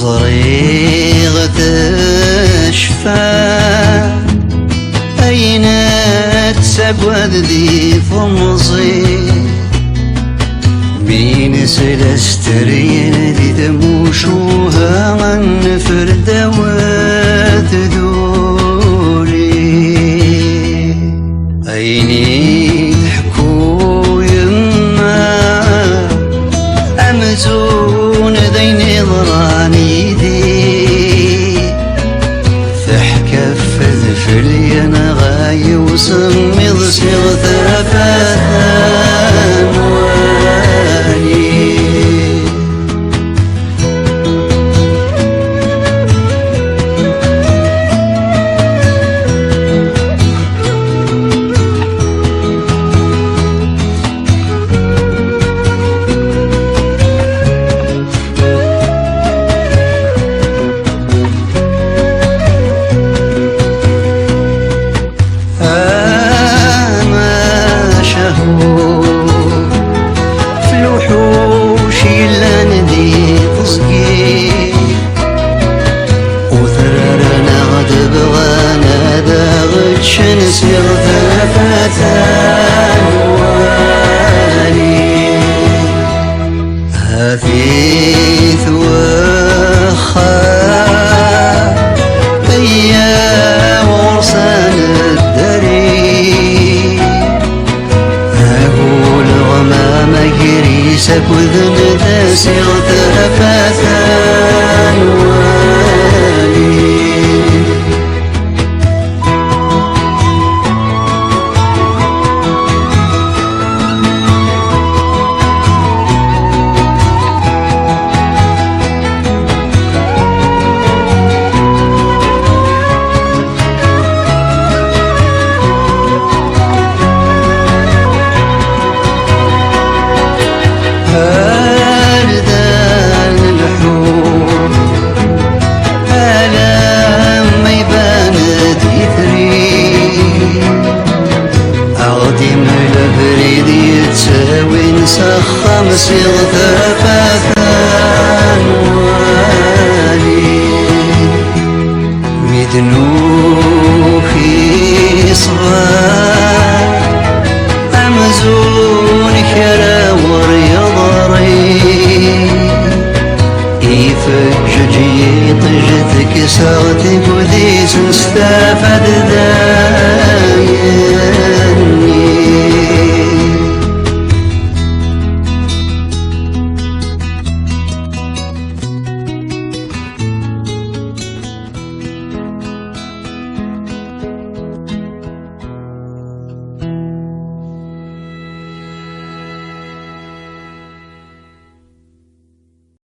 غريغ تشفى أين تسقوذ ذي فمصي بين سلسترين ذي دموشوها عن فردوات ذولي أيني تحكو يما أمزون ذين ضراني ذي فحكف ذفلي أنا غاي وسمي ضسيغ ثلاثة نسير ثلاثة ألواني هثيث وخاء أيام ورسان الدري أقول غمام كريسك وذن تسير ثلاثة ألواني سخم سيغ ثلاثة ألواني مدنوخي صغار أمزون كرا وريضري إيفك ججي طجتك سغتك وديس استفاد